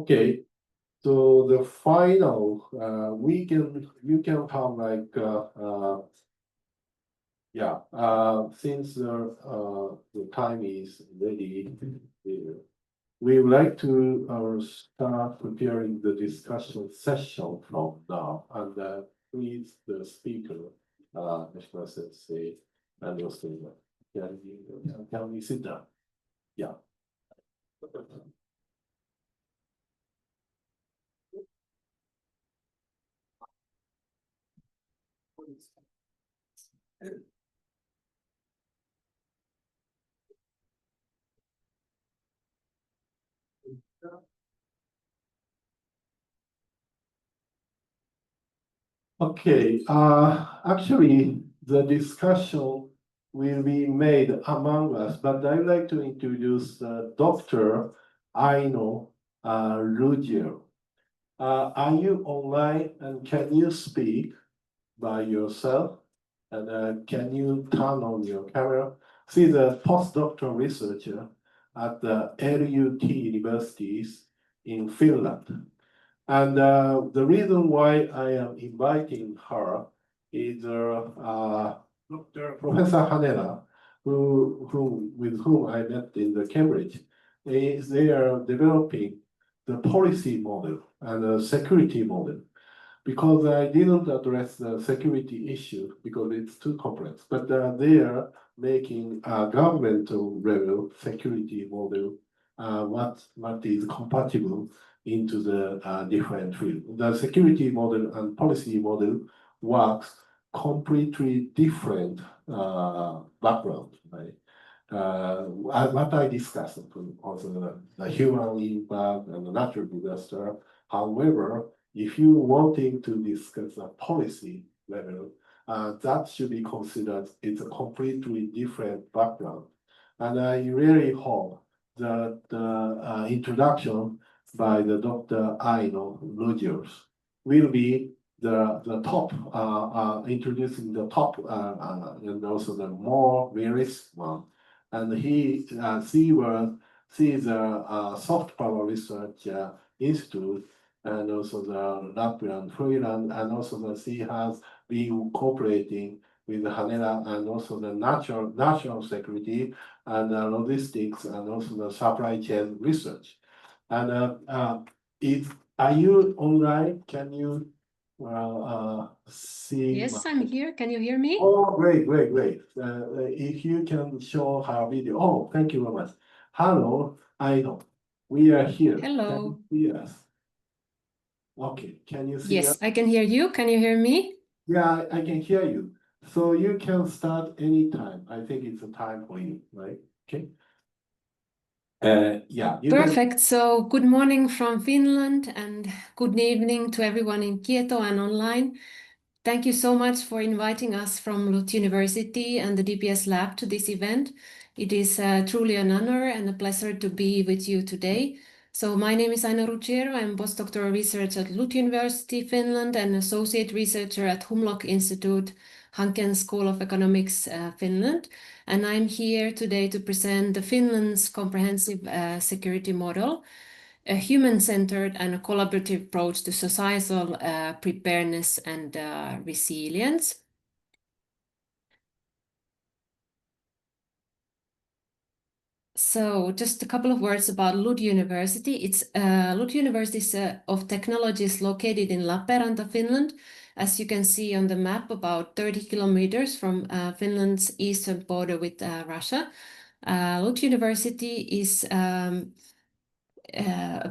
Okay, so the final, you can have like, since the time is ready, we would like to start preparing the discussion session from now. And please, the speaker, Mr. Sensei, and also, can we sit down? Yeah. Okay, actually, the discussion will be made among us, but I'd like to introduce Dr. Aino Ruggiero. Are you online and can you speak by yourself? And can you turn on your camera? She's a postdoctoral researcher at the LUT universities in Finland. And the reason why I am inviting her is Professor Hanela, with whom I met in the Cambridge. They are developing the policy model and the security model, because I didn't address the security issue because it's too complex, but they are making a governmental level security model, what is compatible into the different fields. The security model and policy model works completely different background, right? What I discussed also the human impact and the natural disaster. However, if you wanting to discuss a policy level, that should be considered it's a completely different background. And I really hope that the introduction by the Dr. Aino Ruggiero will be the top, introducing the top and also the more realistic one. And she is a soft power research institute, and also the Lapland, Freeland, and also the she has been cooperating with the Hanela and also the national security and logistics and also the supply chain research. And are you online? Can you see? Yes, I'm here. Can you hear me? Oh, great. If you can show her video. Oh, thank you very much. Hello, Aino. We are here. Hello. Yes. Okay, can you see Yes, us? I can hear you. Can you hear me? Yeah, I can hear you. So you can start anytime. I think it's a time for you, right? Okay. Yeah. Perfect. So good morning from Finland and good evening to everyone in Kieto and online. Thank you so much for inviting us from LUT University and the DPS Lab to this event. It is truly an honor and a pleasure to be with you today. So my name is Aino Ruggiero. I'm postdoctoral researcher at LUT University, Finland, and associate researcher at Humlock Institute, Hanken School of Economics, Finland. And I'm here today to present Finland's comprehensive security model, a human-centered and a collaborative approach to societal preparedness and resilience. So just a couple of words about LUT University. It's LUT University of Technology is located in Lappeenranta, Finland. As you can see on the map, about 30 kilometers from Finland's eastern border with Russia. LUT University is a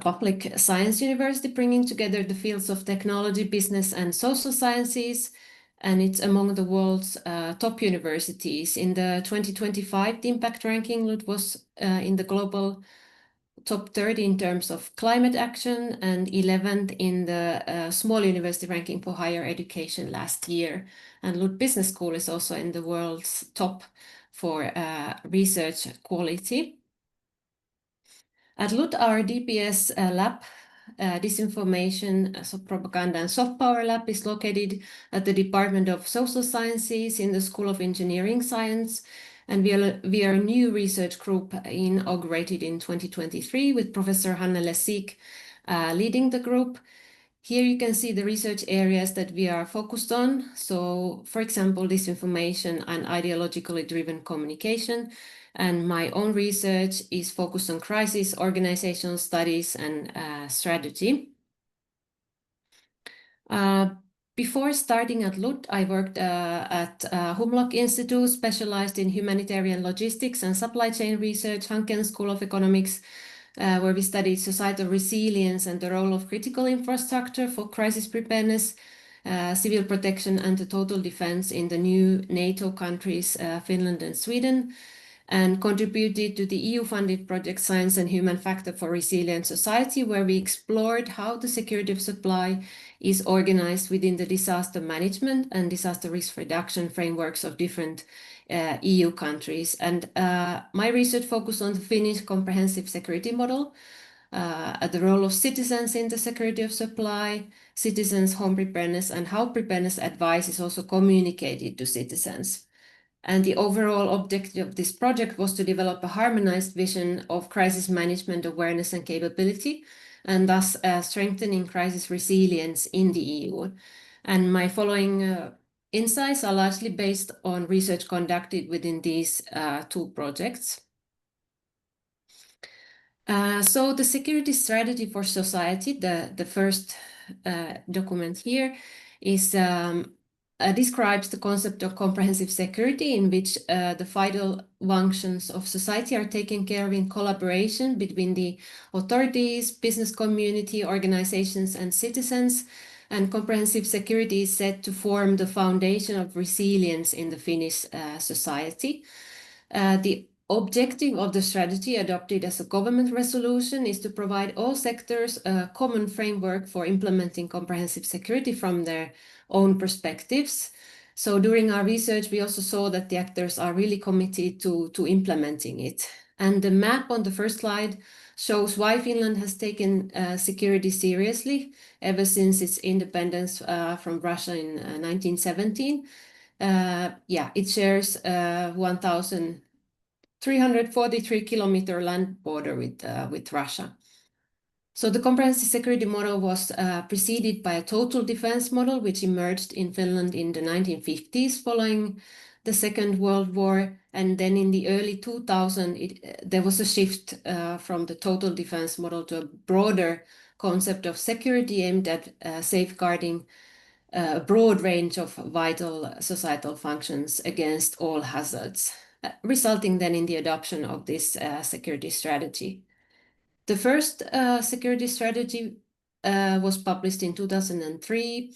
public science university bringing together the fields of technology, business, and social sciences, and it's among the world's top universities. In the 2025 Impact Ranking, LUT was in the global top 30 in terms of climate action and 11th in the small university ranking for higher education last year. And LUT Business School is also in the world's top for research quality. At LUT, our DPS lab, Disinformation, so Propaganda and Soft Power Lab, is located at the Department of Social Sciences in the School of Engineering Science. And we are a new research group inaugurated in 2023 with Professor Hanne Lessig leading the group. Here you can see the research areas that we are focused on. So, for example, disinformation and ideologically driven communication. And my own research is focused on crisis, organizational studies, and strategy. Before starting at LUT, I worked at Humlock Institute, specialized in humanitarian logistics and supply chain research, Hanken School of Economics, where we studied societal resilience and the role of critical infrastructure for crisis preparedness, civil protection, and the total defense in the new NATO countries, Finland and Sweden, and contributed to the EU-funded project Science and Human Factor for Resilient Society, where we explored how the security of supply is organized within the disaster management and disaster risk reduction frameworks of different EU countries. And my research focused on the Finnish comprehensive security model, the role of citizens in the security of supply, citizens' home preparedness, and how preparedness advice is also communicated to citizens. And the overall objective of this project was to develop a harmonized vision of crisis management awareness and capability, and thus strengthening crisis resilience in the EU. And my following insights are largely based on research conducted within these two projects. So the security strategy for society, the first document here, is describes the concept of comprehensive security, in which the vital functions of society are taken care of in collaboration between the authorities, business community, organizations, and citizens. And comprehensive security is said to form the foundation of resilience in the Finnish society. The objective of the strategy, adopted as a government resolution, is to provide all sectors a common framework for implementing comprehensive security from their own perspectives. So during our research, we also saw that the actors are really committed to implementing it. And the map on the first slide shows why Finland has taken security seriously ever since its independence from Russia in 1917. It shares 1,343-kilometer land border with Russia. So the comprehensive security model was preceded by a total defense model, which emerged in Finland in the 1950s following the Second World War. And then in the early 2000s, there was a shift from the total defense model to a broader concept of security aimed at safeguarding a broad range of vital societal functions against all hazards, resulting then in the adoption of this security strategy. The first security strategy was published in 2003,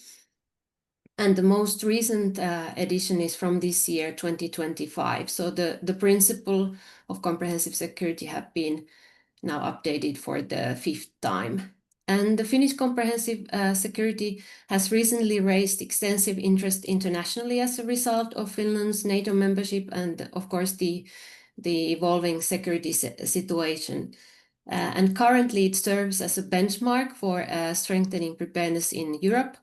and the most recent edition is from this year, 2025. So the principle of comprehensive security have been now updated for the 5th time. And the Finnish comprehensive security has recently raised extensive interest internationally as a result of Finland's NATO membership and, of course, the evolving security situation. And currently it serves as a benchmark for strengthening preparedness in Europe.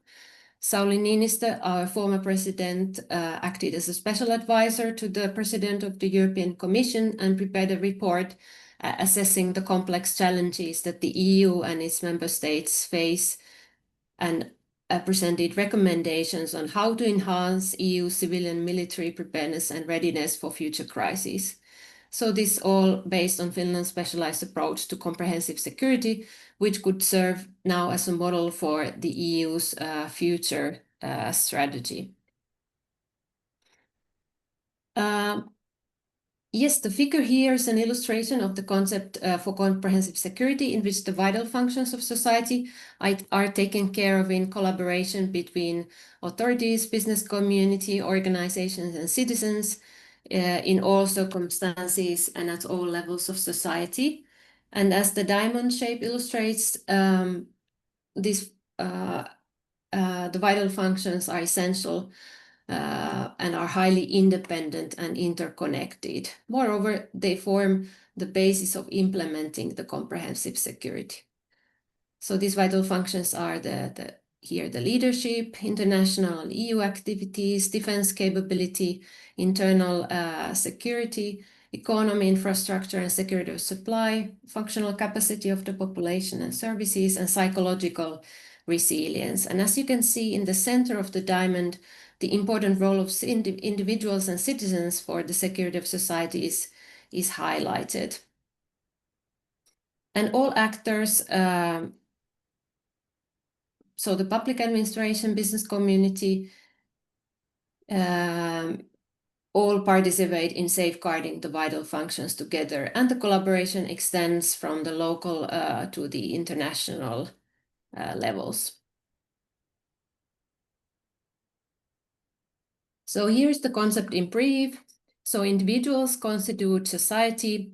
Sauli Niinistö, our former president, acted as a special advisor to the president of the European Commission and prepared a report assessing the complex challenges that the EU and its member states face, and presented recommendations on how to enhance EU civilian military preparedness and readiness for future crises. So this all based on Finland's specialized approach to comprehensive security, which could serve now as a model for the EU's future strategy. Yes, the figure here is an illustration of the concept for comprehensive security, in which the vital functions of society are taken care of in collaboration between authorities, business community, organizations, and citizens in all circumstances and at all levels of society. And as the diamond shape illustrates, the vital functions are essential and are highly independent and interconnected. Moreover, they form the basis of implementing the comprehensive security. So these vital functions are here the leadership, international and EU activities, defense capability, internal security, economy, infrastructure and security of supply, functional capacity of the population and services, and psychological resilience. And as you can see in the center of the diamond, the important role of individuals and citizens for the security of society is highlighted. And all actors, so the public administration, business community, all participate in safeguarding the vital functions together, and the collaboration extends from the local to the international levels. So here's the concept in brief. So individuals constitute society.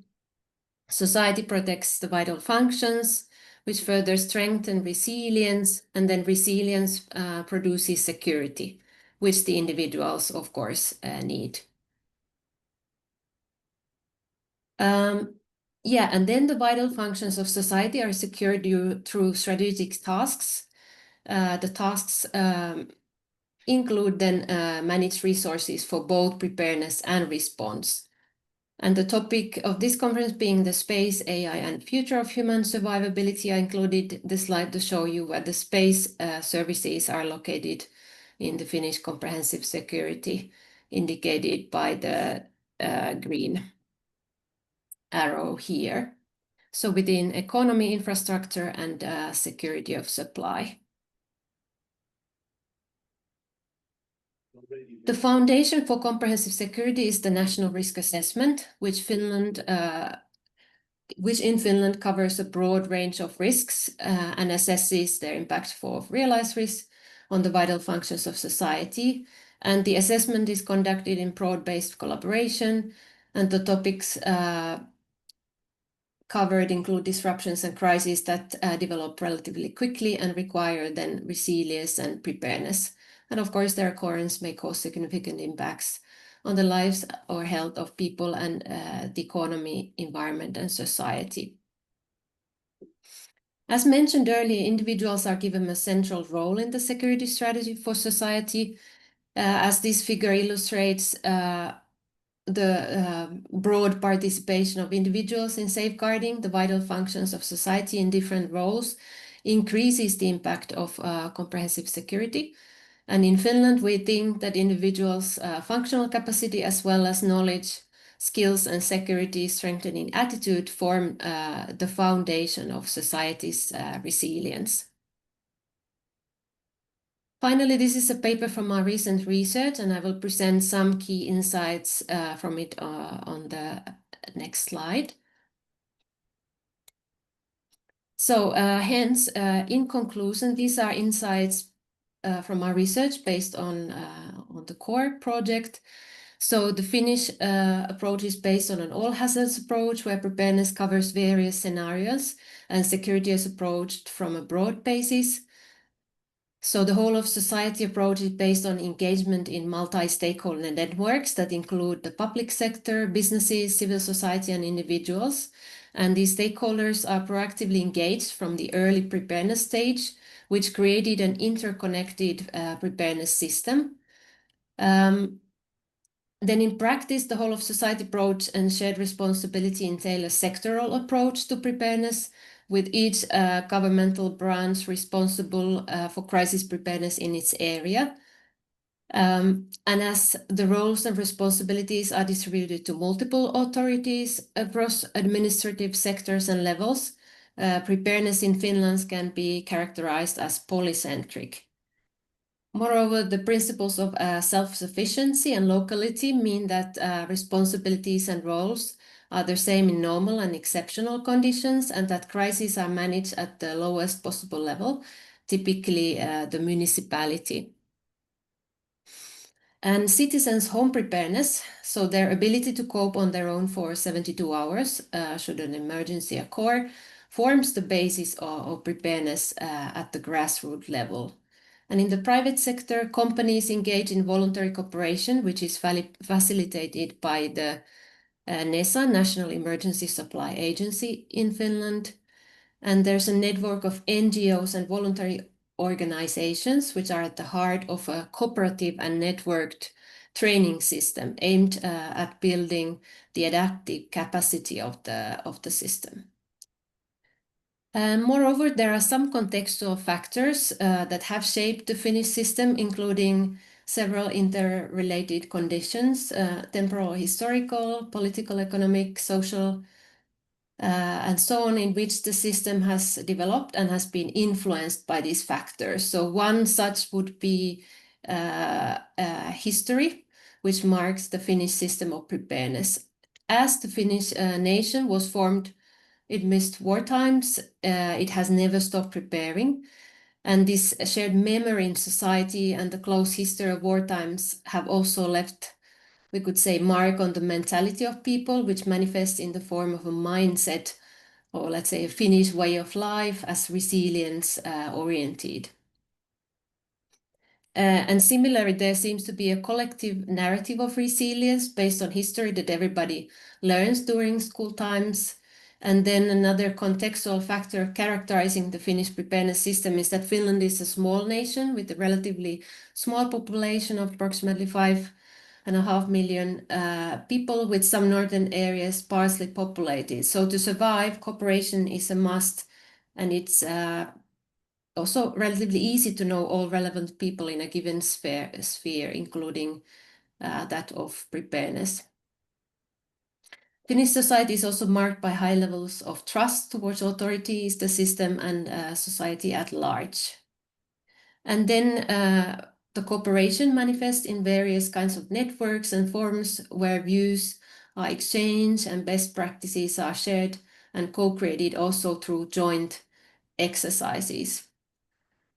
Society protects the vital functions, which further strengthen resilience, and then resilience produces security, which the individuals, of course, need. And then the vital functions of society are secured through strategic tasks. The tasks include then managed resources for both preparedness and response. And the topic of this conference being the space, AI, and future of human survivability, I included the slide to show you where the space services are located in the Finnish comprehensive security, indicated by the green arrow here. So within economy, infrastructure, and security of supply. The foundation for comprehensive security is the national risk assessment, which in Finland covers a broad range of risks and assesses their impact for realized risks on the vital functions of society. And the assessment is conducted in broad-based collaboration, and the topics covered include disruptions and crises that develop relatively quickly and require then resilience and preparedness. And of course, their occurrence may cause significant impacts on the lives or health of people and the economy, environment, and society. As mentioned earlier, individuals are given a central role in the security strategy for society, as this figure illustrates the broad participation of individuals in safeguarding the vital functions of society in different roles increases the impact of comprehensive security. And in Finland, we think that individuals' functional capacity as well as knowledge, skills, and security strengthening attitude form the foundation of society's resilience. Finally, this is a paper from our recent research, and I will present some key insights from it on the next slide. So hence, in conclusion, these are insights from our research based on the core project. So the Finnish approach is based on an all hazards approach where preparedness covers various scenarios and security is approached from a broad basis. So the whole of society approach is based on engagement in multi-stakeholder networks that include the public sector, businesses, civil society, and individuals. And these stakeholders are proactively engaged from the early preparedness stage, which created an interconnected preparedness system. Then in practice, the whole of society approach and shared responsibility entail a sectoral approach to preparedness, with each governmental branch responsible for crisis preparedness in its area. And as the roles and responsibilities are distributed to multiple authorities across administrative sectors and levels, preparedness in Finland can be characterized as polycentric. Moreover, the principles of self-sufficiency and locality mean that responsibilities and roles are the same in normal and exceptional conditions, and that crises are managed at the lowest possible level, typically the municipality. And citizens' home preparedness, so their ability to cope on their own for 72 hours should an emergency occur, forms the basis of preparedness at the grassroots level. And in the private sector, companies engage in voluntary cooperation, which is facilitated by the NESA, National Emergency Supply Agency in Finland. And there's a network of NGOs and voluntary organizations, which are at the heart of a cooperative and networked training system aimed at building the adaptive capacity of the system. Moreover, there are some contextual factors that have shaped the Finnish system, including several interrelated conditions, temporal, historical, political, economic, social, and so on, in which the system has developed and has been influenced by these factors. So one such would be history, which marks the Finnish system of preparedness. As the Finnish nation was formed amidst war times, it has never stopped preparing. And this shared memory in society and the close history of war times have also left, we could say, mark on the mentality of people, which manifests in the form of a mindset, or let's say a Finnish way of life as resilience oriented. And similarly, there seems to be a collective narrative of resilience based on history that everybody learns during school times. And then another contextual factor characterizing the Finnish preparedness system is that Finland is a small nation with a relatively small population of approximately 5.5 million people, with some northern areas sparsely populated. So to survive, cooperation is a must, and it's also relatively easy to know all relevant people in a given sphere, including that of preparedness. Finnish society is also marked by high levels of trust towards authorities, the system, and society at large. And then the cooperation manifests in various kinds of networks and forums where views are exchanged and best practices are shared and co-created also through joint exercises.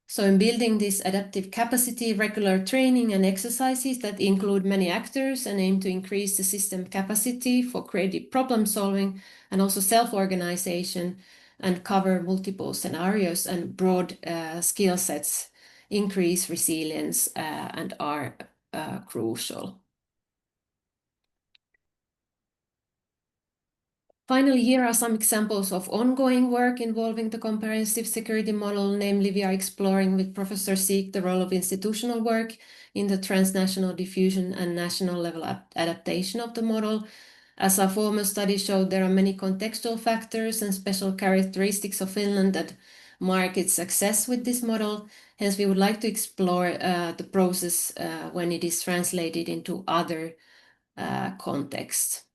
So in building this adaptive capacity, regular training and exercises that include many actors and aim to increase the system capacity for creative problem solving and also self-organization and cover multiple scenarios and broad skill sets, increase resilience and are crucial. Finally, here are some examples of ongoing work involving the comprehensive security model. Namely, we are exploring with Professor Seek the role of institutional work in the transnational diffusion and national level adaptation of the model. As our former study showed, there are many contextual factors and special characteristics of Finland that mark its success with this model. Hence, we would like to explore the process when it is translated into other contexts.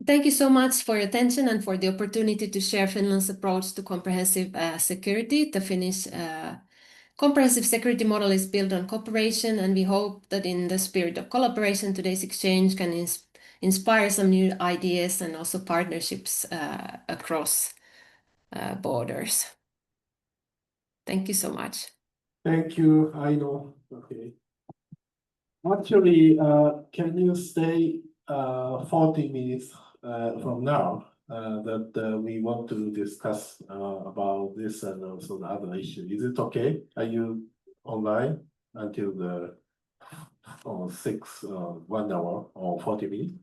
Thank you so much for your attention and for the opportunity to share Finland's approach to comprehensive security. The Finnish comprehensive security model is built on cooperation, and we hope that in the spirit of collaboration, today's exchange can inspire some new ideas and also partnerships across borders. Thank you so much. Thank you, Aino. Okay. Actually, can you stay 40 minutes from now that we want to discuss about this and also the other issue? Is it okay? Are you online until the 1 hour or 40 minutes?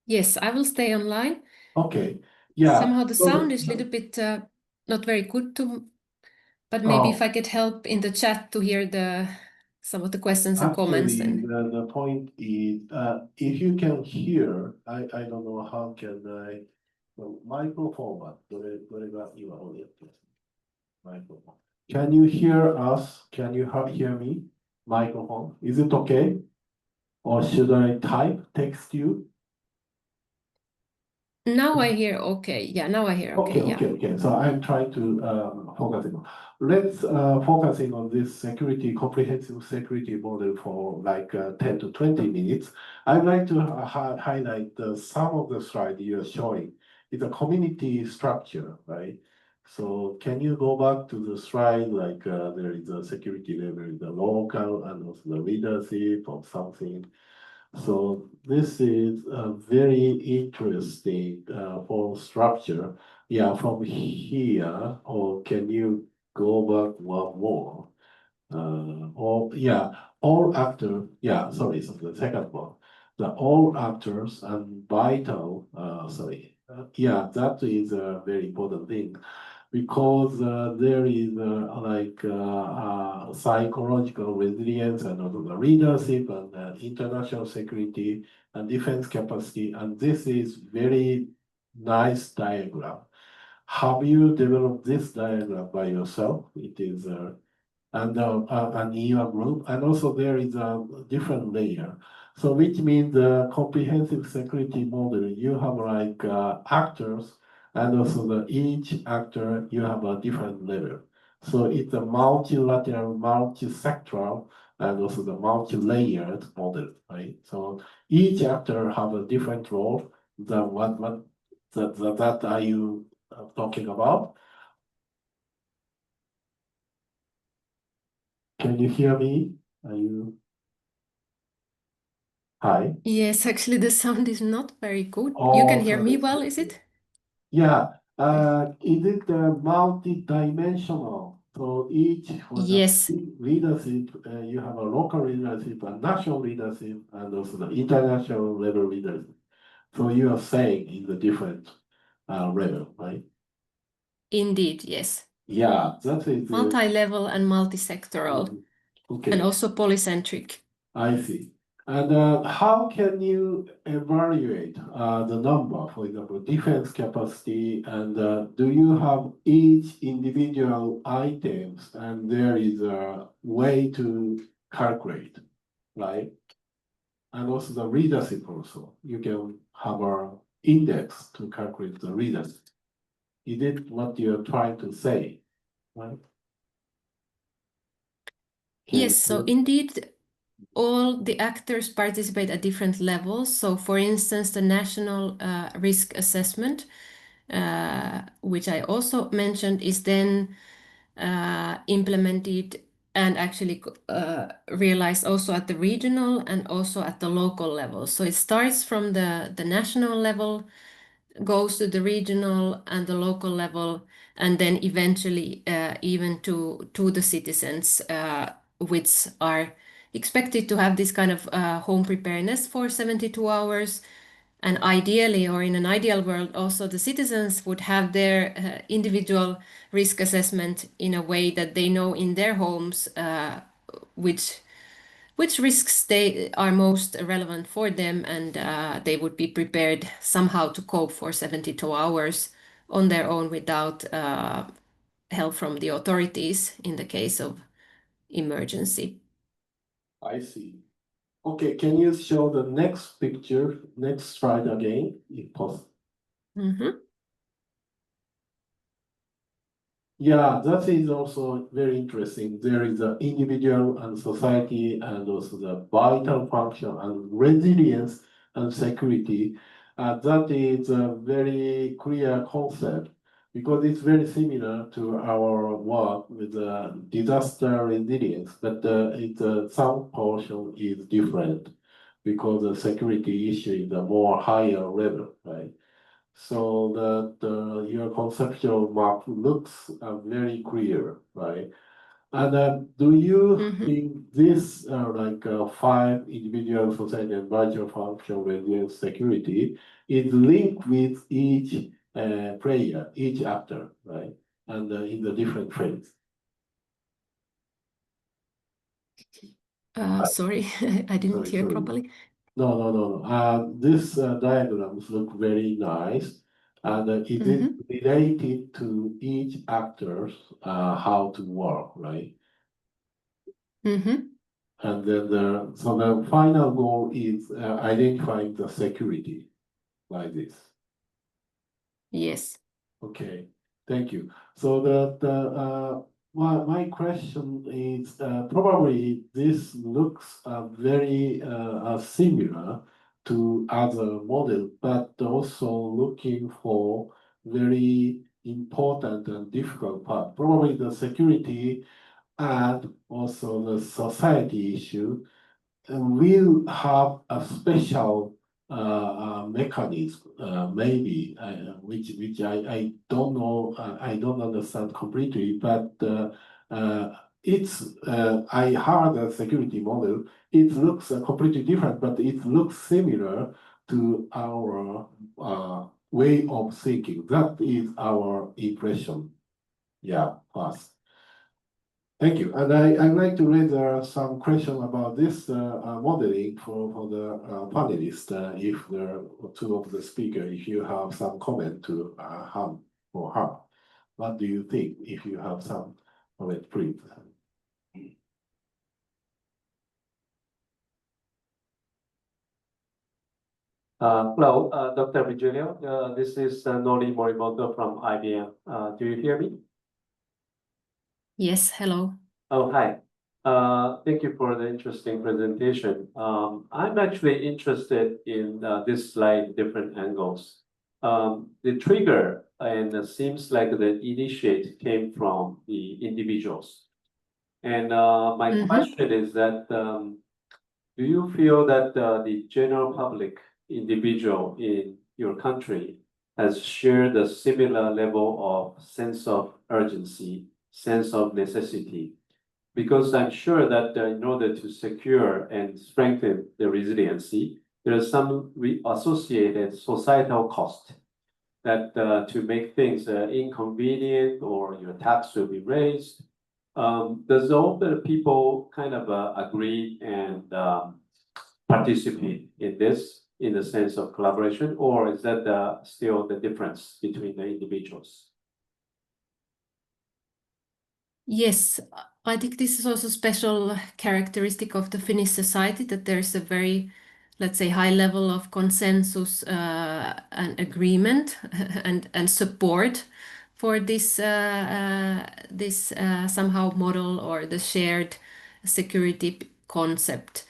Yes, I will stay online. Okay. Yeah. Somehow the sound is a little bit not very good but maybe if I get help in the chat to hear some of the questions and comments. Actually, the point is, if you can hear, I don't know how can I, microphone, microphone. Can you hear us? Can you hear me? Microphone. Is it okay? Or should I text you? Now I hear okay. Yeah, now I hear okay. Okay. So I'm trying to focus on. Let's focusing on this comprehensive security model for like 10 to 20 minutes. I'd like to highlight some of the slides you're showing. It's a community structure, right? So can you go back to the slide like there is a security level, the local and also the leadership or something. So this is a very interesting for structure. Yeah, from here, or can you go back one more? All actors, sorry, so the second one. The all actors and vital, that is a very important thing. because there is psychological resilience and also the leadership and international security and defense capacity. And this is very nice diagram. Have you developed this diagram by yourself? It is and in your group, and also there is a different layer. So which means the comprehensive security model, you have like actors, and also the each actor, you have a different level. So it's a multilateral, multi-sectoral, and also the multi-layered model, right? So each actor have a different role. That are you talking about? Can you hear me? Are you? Hi. Yes, actually, the sound is not very good. You Oh, can hear me sorry. well, is it? Yeah. Is it multi-dimensional? So each for the Yes, leadership, you have a local leadership, a national leadership, and also the international level leadership. So you are saying in the different level, right? indeed, yes. Yeah, that is Multi-level and multi-sectoral, and okay. also polycentric. I see. And how can you evaluate the number, for example, defense capacity, and do you have each individual items and there is a way to calculate, right? And also the leadership also, you can have an index to calculate the leadership. Is it what you're trying to say, right? Yes, so indeed, all the actors participate at different levels. So, for instance, the national risk assessment, which I also mentioned, is then implemented and actually realized also at the regional and also at the local level. So it starts from the national level, goes to the regional and the local level, and then eventually even to the citizens, which are expected to have this kind of home preparedness for 72 hours. And ideally, or in an ideal world, also the citizens would have their individual risk assessment in a way that they know in their homes which risks they are most relevant for them, and they would be prepared somehow to cope for 72 hours on their own without help from the authorities in the case of emergency. I see. Okay, can you show the next picture, next slide again, if possible? Mm-hmm. Yeah, that is also very interesting. There is the individual and society and also the vital function and resilience and security. That is a very clear concept because it's very similar to our work with disaster resilience, but some portion is different because the security issue is a more higher level, right? So that your conceptual map looks very clear, right? And do you think this five individual society and virtual function resilience security is linked with each player, each actor, right? And in the different phase. Sorry, I didn't hear Sorry. properly. No. This diagrams look very nice, and it is related to each actors how to work, right? And then so the final goal is identifying the security like this. Yes. Okay, thank you. So my question is probably this looks very similar to other models, but also looking for very important and difficult part. Probably the security and also the society issue will have a special mechanism, maybe, which I don't know, I don't understand completely, but I heard a security model. It looks completely different, but it looks similar to our way of thinking. That is our impression. fast. Thank you. And I'd like to raise some question about this modeling for the panelists. If the two of the speakers, if you have some comment to him or her, what do you think? If you have some comment, please. Hello, Dr. Virgilio. This is Nori Morimoto from IBM. Do you hear me? Yes, hello. Oh, hi. Thank you for the interesting presentation. I'm actually interested in this slide, different angles. The trigger and it seems like the initiate came from the individuals. And my question is that do you feel that the general public individual in your country has shared a similar level of sense of urgency, sense of necessity? Because I'm sure that in order to secure and strengthen the resiliency, there is some associated societal cost that to make things inconvenient or your tax will be raised. Does all the people kind of agree and participate in this in the sense of collaboration, or is that still the difference between the individuals? Yes, I think this is also a special characteristic of the Finnish society, that there's a very, let's say, high level of consensus and agreement and support for this somehow model or the shared security concept.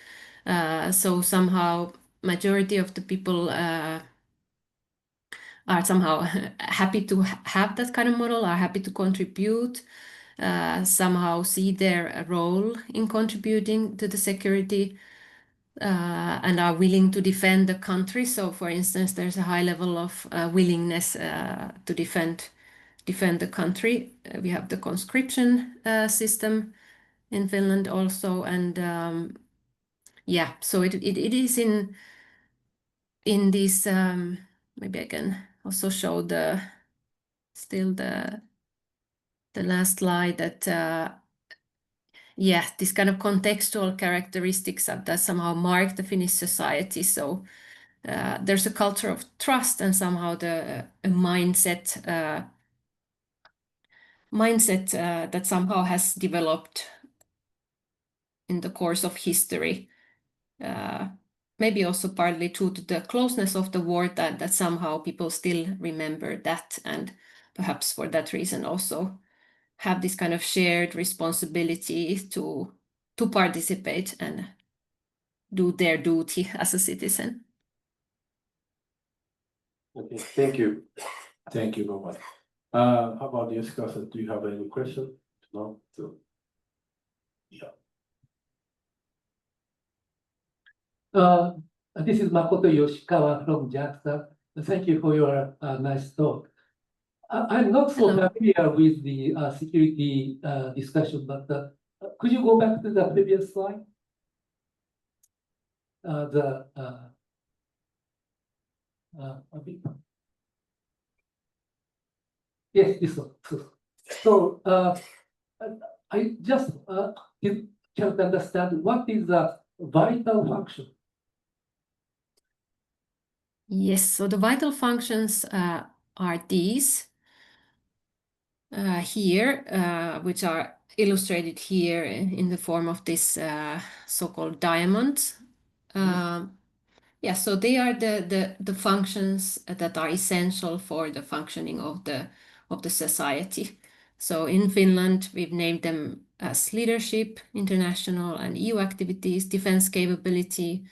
So somehow majority of the people are somehow happy to have that kind of model, are happy to contribute, somehow see their role in contributing to the security, and are willing to defend the country. So, for instance, there's a high level of willingness to defend the country. We have the conscription system in Finland also, and so it is in this. Maybe I can also show the last slide that this kind of contextual characteristics that somehow mark the Finnish society. So there's a culture of trust and somehow a mindset that somehow has developed in the course of history. Maybe also partly due to the closeness of the war, that somehow people still remember that, and perhaps for that reason also have this kind of shared responsibility to participate and do their duty as a citizen. Okay, thank you. Thank you very much. How about the discussion? Do you have any questions? No? So, This is Makoto Yoshikawa from JAXA. Thank you for your nice talk. I'm not so familiar with the security discussion, but could you go back to the previous slide? Yes, this one. So I just can't understand what is the vital function. Yes, so the vital functions are these here, which are illustrated here in the form of this so-called diamonds. So they are the functions that are essential for the functioning of the society. So in Finland, we've named them as leadership, international and EU activities, defense capability,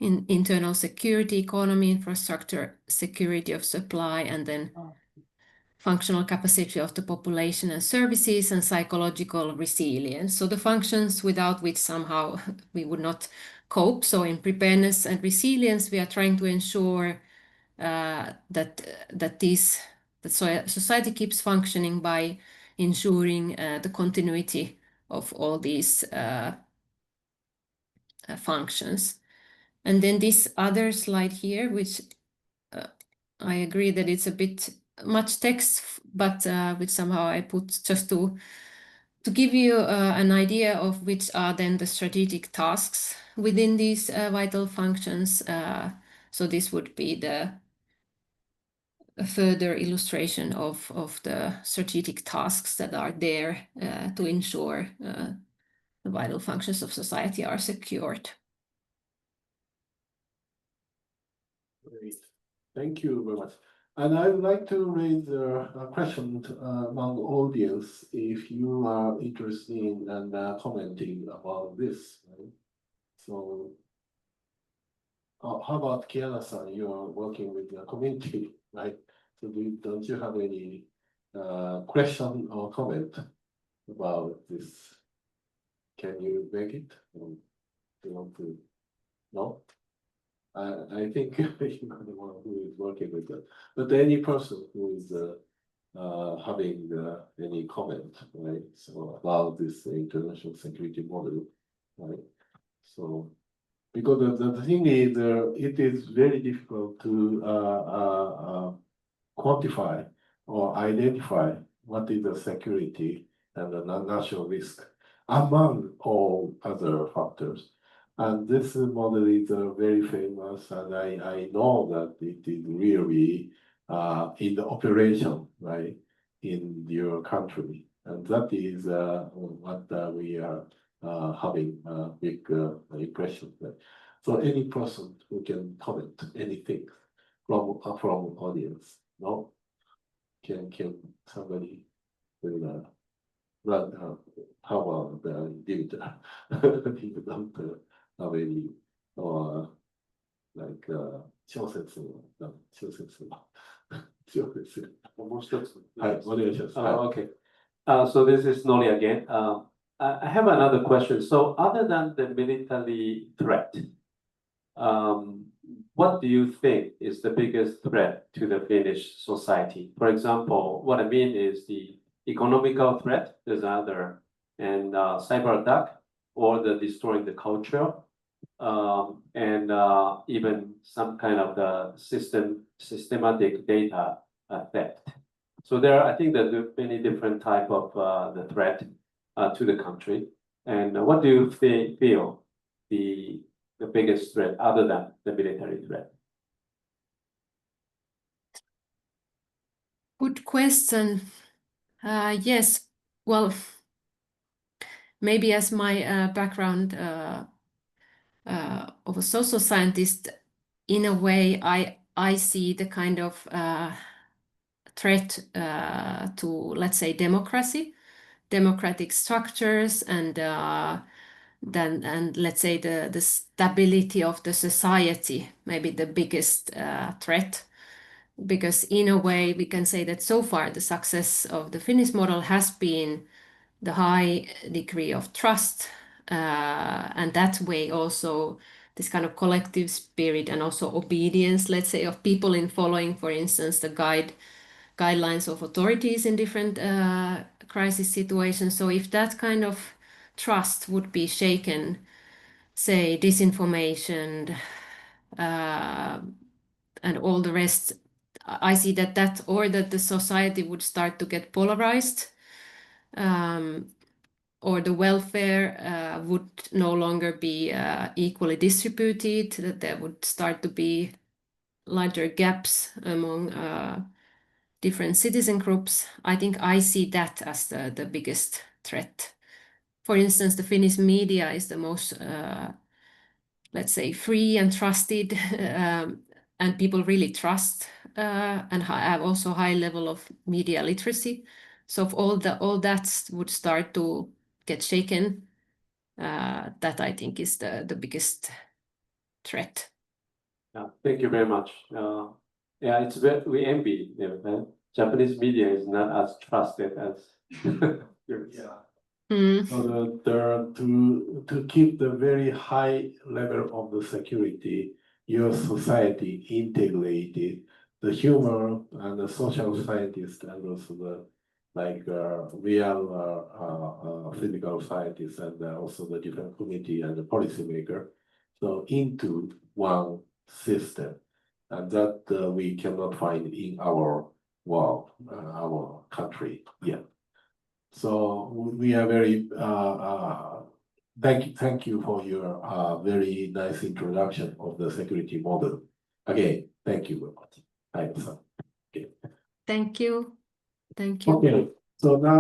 internal security, economy, infrastructure, security of supply, and then functional capacity of the population and services, and psychological resilience. So the functions without which somehow we would not cope. So in preparedness and resilience, we are trying to ensure that society keeps functioning by ensuring the continuity of all these functions. And then this other slide here, which I agree that it's a bit much text, but which somehow I put just to give you an idea of which are then the strategic tasks within these vital functions. So this would be a further illustration of the strategic tasks that are there to ensure the vital functions of society are secured. Great. Thank you very much. And I would like to raise a question among the audience if you are interested in and commenting about this. Right? So, how about Kiana-san? You are working with the community, right? So, don't you have any question or comment about this? Can you make it? Or do you want to? No? I think you are the one who is working with that. But any person who is having any comment, right? So about this international security model, right? So because the thing is, it is very difficult to quantify or identify what is the security and the national risk among all other factors. And this model is very famous, and I know that it is really in the operation, right, in your country. And that is what we are having a big impression. Right? So any person who can comment anything from audience, no? Can somebody will run how about the individual? People don't have any or like 小説もう一つ。はい、お願いします。Okay. So this is Noli again. I have another question. So other than the military threat, what do you think is the biggest threat to the Finnish society? For example, what I mean is the economical threat, there's another, and cyber attack, or the destroying the culture, and even some kind of the systematic data theft. So I think that there are many different type of the threat to the country. And what do you feel the biggest threat other than the military threat? Good question. Yes, well, maybe as my background of a social scientist, in a way, I see the kind of threat to, let's say, democratic structures, and let's say the stability of the society, maybe the biggest threat. Because in a way, we can say that so far the success of the Finnish model has been the high degree of trust, and that way also this kind of collective spirit and also obedience, let's say, of people in following, for instance, the guidelines of authorities in different crisis situations. So if that kind of trust would be shaken, say disinformation and all the rest, I see that the society would start to get polarized, or the welfare would no longer be equally distributed, that there would start to be larger gaps among different citizen groups. I think I see that as the biggest threat. For instance, the Finnish media is the most, let's say, free and trusted, and people really trust and have also high level of media literacy. So if all that would start to get shaken, that I think is the biggest threat. Yeah, thank you very much. Yeah, it's we envy them. Japanese media is not as trusted as yours. Yeah. Mm. So to keep the very high level of the security, your society integrated the human and the social scientists and also the real physical scientists and also the different committee and the policymaker, so into one system, and that we cannot find in our world, our country yet. So we are very thank you for your very nice introduction of the security model. Again, thank you very much. Thank you. Thank you. Okay, so now